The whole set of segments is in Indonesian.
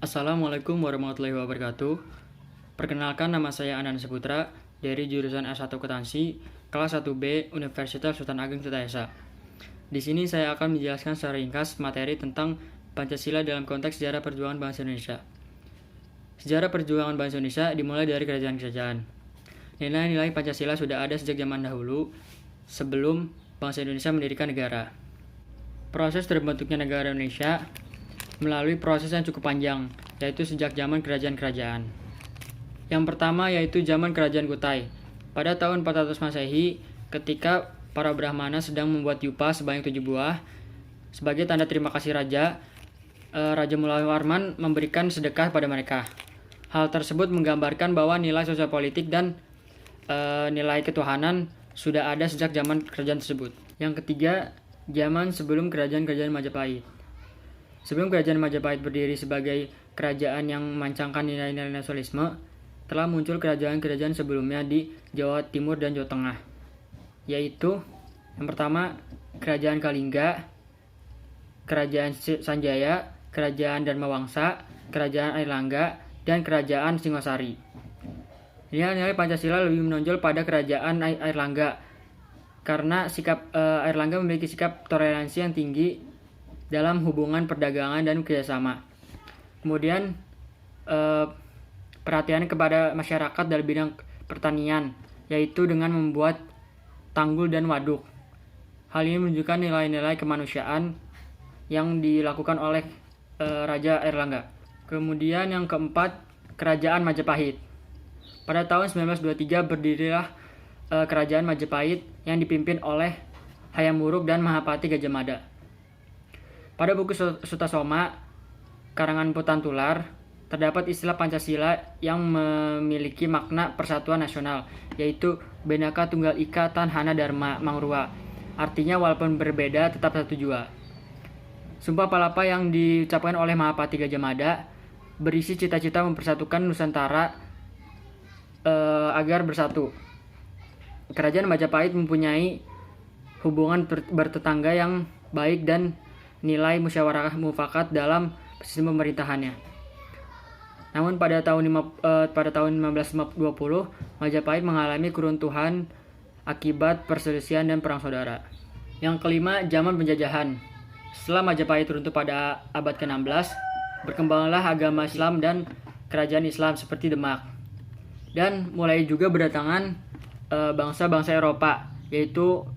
Assalamualaikum warahmatullahi wabarakatuh. Perkenalkan, nama saya Ananda Saputra dari jurusan S1 Akuntansi, kelas 1B Universitas Sultan Ageng Tirta. Di sini saya akan menjelaskan secara ringkas materi tentang Pancasila dalam konteks sejarah perjuangan bangsa Indonesia. Sejarah perjuangan bangsa Indonesia dimulai dari kerajaan-kerajaan. Nilai-nilai Pancasila sudah ada sejak zaman dahulu, sebelum bangsa Indonesia mendirikan negara. Proses terbentuknya negara Indonesia melalui proses yang cukup panjang, yaitu sejak zaman kerajaan-kerajaan. Yang pertama yaitu zaman kerajaan Kutai. Pada tahun 400 Masehi, ketika para Brahmana sedang membuat yupa sebanyak 7 buah, sebagai tanda terima kasih Raja Mulawarman memberikan sedekah pada mereka. Hal tersebut menggambarkan bahwa nilai sosial politik dan nilai ketuhanan sudah ada sejak zaman kerajaan tersebut. Yang ketiga, zaman sebelum kerajaan-kerajaan Majapahit. Sebelum kerajaan Majapahit berdiri sebagai kerajaan yang memancangkan nilai-nilai nasionalisme, telah muncul kerajaan-kerajaan sebelumnya di Jawa Timur dan Jawa Tengah, yaitu yang pertama Kerajaan Kalingga, Kerajaan Sanjaya, Kerajaan Dharmawangsa, Kerajaan Airlangga, dan Kerajaan Singosari. Nilai-nilai Pancasila lebih menonjol pada Kerajaan Airlangga karena Airlangga memiliki sikap toleransi yang tinggi dalam hubungan perdagangan dan kerjasama. Kemudian perhatian kepada masyarakat dalam bidang pertanian, yaitu dengan membuat tanggul dan waduk. Hal ini menunjukkan nilai-nilai kemanusiaan yang dilakukan oleh Raja Airlangga. Kemudian yang keempat, Kerajaan Majapahit. Pada tahun 1923 berdirilah Kerajaan Majapahit yang dipimpin oleh Hayam Wuruk dan Mahapati Gajah Mada. Pada buku Sutasoma, karangan Putan Tular, terdapat istilah Pancasila yang memiliki makna persatuan nasional, yaitu Bhinneka Tunggal Ika Tanhana Dharma Mangrua. Artinya walaupun berbeda tetap satu jua. Sumpah Palapa yang diucapkan oleh Mahapati Gajah Mada berisi cita-cita mempersatukan Nusantara agar bersatu. Kerajaan Majapahit mempunyai hubungan bertetangga yang baik dan nilai musyawarah mufakat dalam sistem pemerintahannya. Namun pada tahun 1520, Majapahit mengalami keruntuhan akibat perselisihan dan perang saudara. Yang kelima, zaman penjajahan. Setelah Majapahit runtuh pada abad ke-16, berkembanglah agama Islam dan kerajaan Islam seperti Demak. Dan mulai juga berdatangan bangsa-bangsa Eropa, yaitu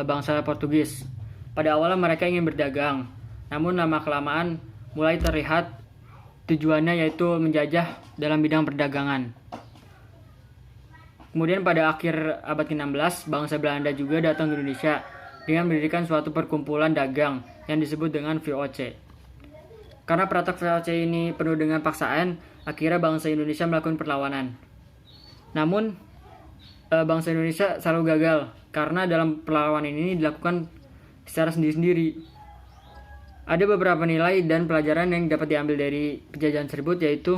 bangsa Portugis. Pada awalnya mereka ingin berdagang, namun lama-kelamaan mulai terlihat tujuannya yaitu menjajah dalam bidang perdagangan. Kemudian pada akhir abad ke-16, bangsa Belanda juga datang ke Indonesia dengan mendirikan suatu perkumpulan dagang yang disebut dengan VOC. Karena praktek VOC ini penuh dengan paksaan, akhirnya bangsa Indonesia melakukan perlawanan. Namun, bangsa Indonesia selalu gagal karena dalam perlawanan ini dilakukan secara sendiri-sendiri. Ada beberapa nilai dan pelajaran yang dapat diambil dari penjajahan tersebut, yaitu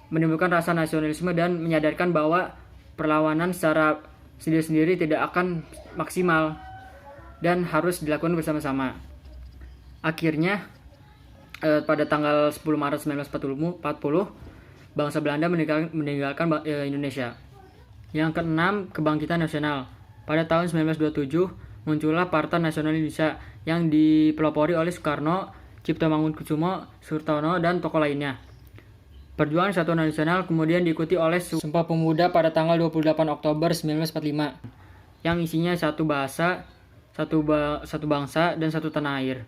menimbulkan rasa nasionalisme dan menyadarkan bahwa perlawanan secara sendiri-sendiri tidak akan maksimal dan harus dilakukan bersama-sama. Akhirnya pada tanggal 10 Maret 1940, bangsa Belanda meninggalkan Indonesia. Yang keenam, kebangkitan nasional. Pada tahun 1927 muncullah Partai Nasional Indonesia yang dipelopori oleh Soekarno, Cipto Mangunkusumo, Sutarto, dan tokoh lainnya. Perjuangan Kesatuan Nasional kemudian diikuti oleh Sumpah Pemuda pada tanggal 28 Oktober 1945 yang isinya satu bahasa, satu bangsa, dan satu tanah air.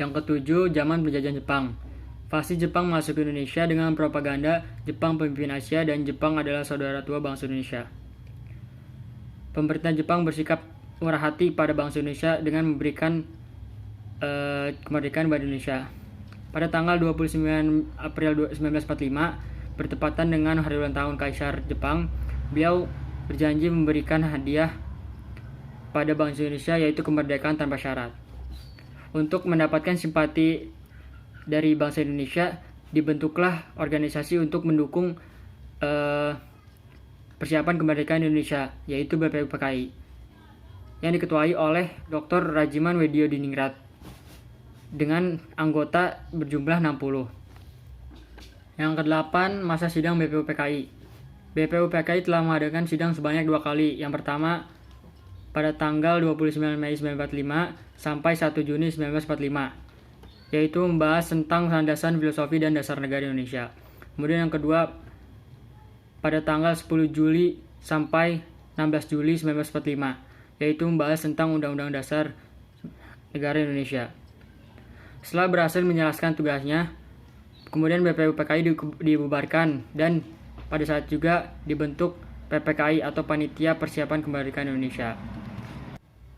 Yang ketujuh, zaman penjajahan Jepang. Fasis Jepang masuk ke Indonesia dengan propaganda Jepang pemimpin Asia dan Jepang adalah saudara tua bangsa Indonesia. Pemerintah Jepang bersikap murah hati pada bangsa Indonesia dengan memberikan kemerdekaan bagi Indonesia. Pada tanggal 29 April 1945, bertepatan dengan hari ulang tahun Kaisar Jepang, beliau berjanji memberikan hadiah pada bangsa Indonesia, yaitu kemerdekaan tanpa syarat. Untuk mendapatkan simpati dari bangsa Indonesia, dibentuklah organisasi untuk mendukung persiapan kemerdekaan Indonesia, yaitu BPUPKI, yang diketuai oleh Dr. Rajiman Weddiodiningrat. dengan anggota berjumlah 60. Yang ke-8, masa sidang BPUPKI. BPUPKI telah mengadakan sidang sebanyak 2 kali. Yang pertama pada tanggal 29 Mei 1945 sampai 1 Juni 1945, yaitu membahas tentang landasan filosofi dan dasar negara Indonesia. Kemudian yang kedua pada tanggal 10 Juli sampai 16 Juli 1945, yaitu membahas tentang Undang-Undang Dasar Negara Indonesia. Setelah berhasil menjelaskan tugasnya, kemudian BPUPKI dibubarkan dan pada saat juga dibentuk PPKI atau Panitia Persiapan Kemerdekaan Indonesia.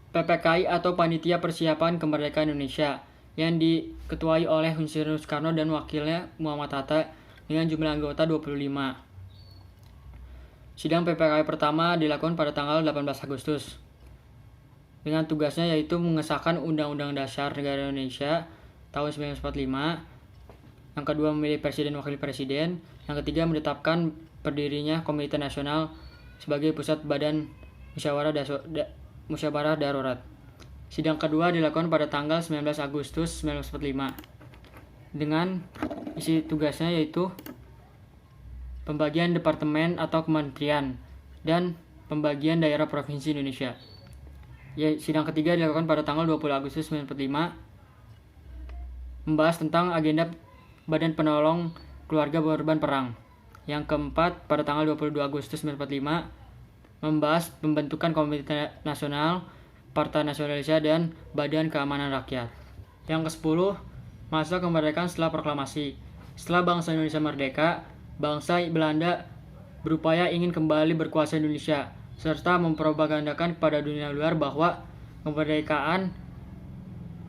PPKI atau Panitia Persiapan Kemerdekaan Indonesia yang diketuai oleh Insinyur Soekarno dan wakilnya Muhammad Hatta dengan jumlah anggota 25. Sidang PPKI pertama dilakukan pada tanggal 18 Agustus dengan tugasnya yaitu mengesahkan Undang-Undang Dasar Negara Indonesia tahun 1945. Yang kedua memilih presiden dan wakil presiden. Yang ketiga menetapkan berdirinya Komite Nasional sebagai pusat badan musyawarah darurat. Sidang kedua dilakukan pada tanggal 19 Agustus 1945 dengan isi tugasnya yaitu pembagian departemen atau kementerian dan pembagian daerah provinsi Indonesia. Sidang ketiga dilakukan pada tanggal 20 Agustus 1945 membahas tentang agenda Badan Penolong Keluarga Korban Perang. Yang keempat pada tanggal 22 Agustus 1945 membahas pembentukan Komite Nasional, Partai Nasionalis dan Badan Keamanan Rakyat. Yang ke-10, masa kemerdekaan setelah proklamasi. Setelah bangsa Indonesia merdeka, bangsa Belanda berupaya ingin kembali berkuasa Indonesia, serta mempropagandakan kepada dunia luar bahwa kemerdekaan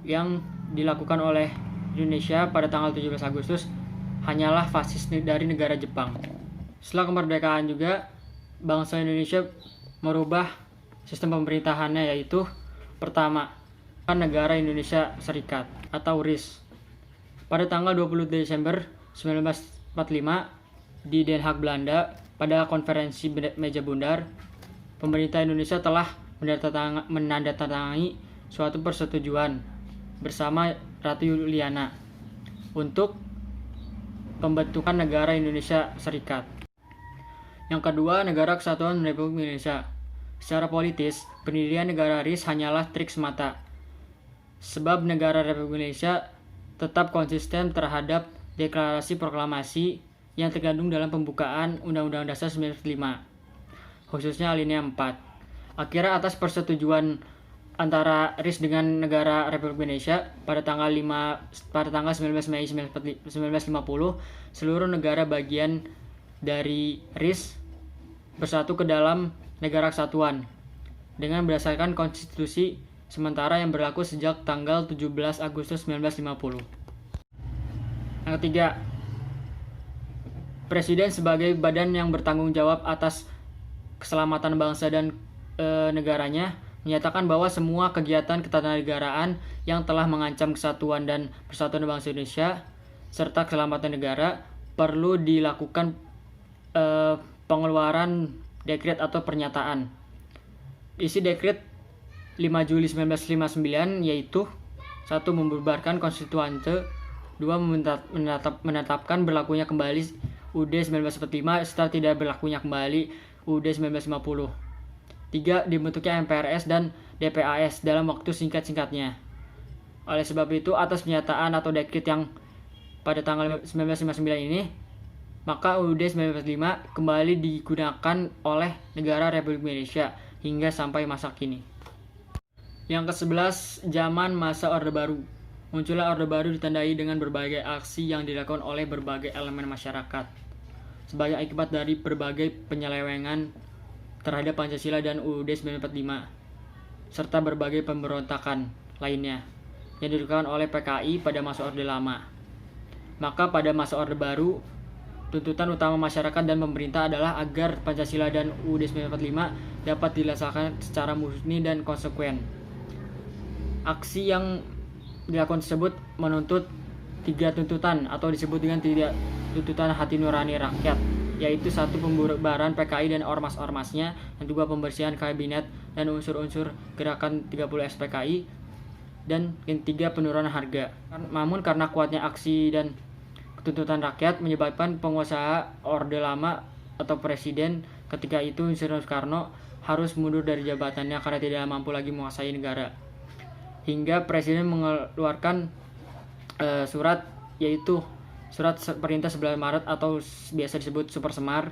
yang dilakukan oleh Indonesia pada tanggal 17 Agustus hanyalah fasis dari negara Jepang. Setelah kemerdekaan juga, bangsa Indonesia merubah sistem pemerintahannya yaitu pertama, Negara Indonesia Serikat atau RIS. Pada tanggal 20 Desember 1945 di Den Haag, Belanda, pada konferensi meja bundar, pemerintah Indonesia telah menandatangani suatu persetujuan bersama Ratu Juliana untuk pembentukan Negara Indonesia Serikat. Yang kedua, Negara Kesatuan Republik Indonesia. Secara politis, pendirian negara RIS hanyalah trik semata, sebab negara Republik Indonesia tetap konsisten terhadap deklarasi proklamasi yang terkandung dalam pembukaan Undang-Undang Dasar 1945, khususnya alinea 4. Akhirnya atas persetujuan antara RIS dengan negara Republik Indonesia pada tanggal 19 Mei 1950, seluruh negara bagian dari RIS bersatu ke dalam negara kesatuan dengan berdasarkan konstitusi sementara yang berlaku sejak tanggal 17 Agustus 1950. Yang ketiga, Presiden sebagai badan yang bertanggung jawab atas keselamatan bangsa dan negaranya menyatakan bahwa semua kegiatan ketatanegaraan yang telah mengancam kesatuan dan persatuan bangsa Indonesia serta keselamatan negara perlu dilakukan pengeluaran dekret atau pernyataan. Isi dekret 5 Juli 1959 yaitu 1. Membubarkan konstituante, 2. Menetapkan berlakunya kembali UUD 1945 setelah tidak berlakunya kembali UUD 1950. 3. Dibentuknya MPRS dan DPAS dalam waktu singkat-singkatnya. Oleh sebab itu, atas pernyataan atau dekret yang pada tanggal 1959 ini, maka UUD 1945 kembali digunakan oleh negara Republik Indonesia hingga sampai masa kini. Yang ke-11, zaman masa Orde Baru. Munculnya Orde Baru ditandai dengan berbagai aksi yang dilakukan oleh berbagai elemen masyarakat sebagai akibat dari berbagai penyelewengan terhadap Pancasila dan UUD 1945 serta berbagai pemberontakan lainnya yang dilakukan oleh PKI pada masa Orde Lama. Maka pada masa Orde Baru, tuntutan utama masyarakat dan pemerintah adalah agar Pancasila dan UUD 1945 dapat dilaksanakan secara murni dan konsekuen. Aksi yang dilakukan tersebut menuntut 3 tuntutan atau disebut dengan 3 tuntutan hati nurani rakyat, yaitu 1. Pembubaran PKI dan ormas-ormasnya, yang 2. Pembersihan kabinet dan unsur-unsur gerakan 30 SPKI, dan ketiga penurunan harga. Namun karena kuatnya aksi dan tuntutan rakyat menyebabkan pengusaha Orde Lama atau presiden ketika itu Insinyur Soekarno harus mundur dari jabatannya karena tidak mampu lagi menguasai negara. Hingga presiden mengeluarkan surat, yaitu surat perintah 11 Maret atau biasa disebut Super Semar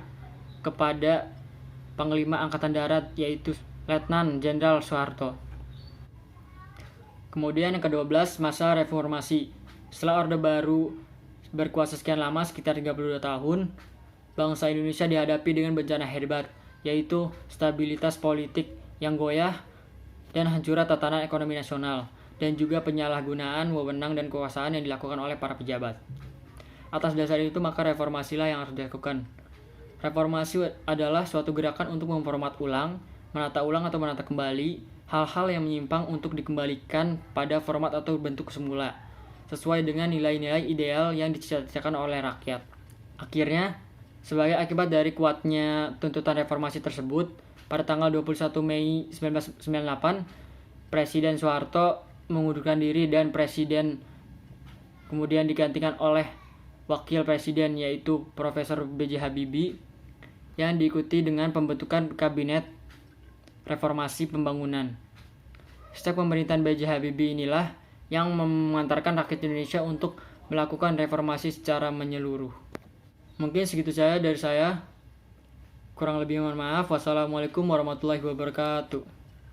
kepada Panglima Angkatan Darat, yaitu Letnan Jenderal Soeharto. Kemudian yang ke-12, masa reformasi. Setelah Orde Baru berkuasa sekian lama, sekitar 32 tahun, bangsa Indonesia dihadapi dengan bencana hebat, yaitu stabilitas politik yang goyah dan hancurnya tatanan ekonomi nasional, dan juga penyalahgunaan wewenang dan kekuasaan yang dilakukan oleh para pejabat. Atas dasar itu, maka reformasilah yang harus dilakukan. Reformasi adalah suatu gerakan untuk memformat ulang, menata ulang atau menata kembali hal-hal yang menyimpang untuk dikembalikan pada format atau bentuk semula, sesuai dengan nilai-nilai ideal yang dicita-citakan oleh rakyat. Akhirnya, sebagai akibat dari kuatnya tuntutan reformasi tersebut, pada tanggal 21 Mei 1998, Presiden Soeharto mengundurkan diri dan presiden kemudian digantikan oleh wakil presiden, yaitu Profesor B.J. Habibie, yang diikuti dengan pembentukan Kabinet Reformasi Pembangunan. Sejak pemerintahan B.J. Habibie inilah yang mengantarkan rakyat Indonesia untuk melakukan reformasi secara menyeluruh. Mungkin segitu saja dari saya. Kurang lebih mohon maaf. Wassalamualaikum warahmatullahi wabarakatuh.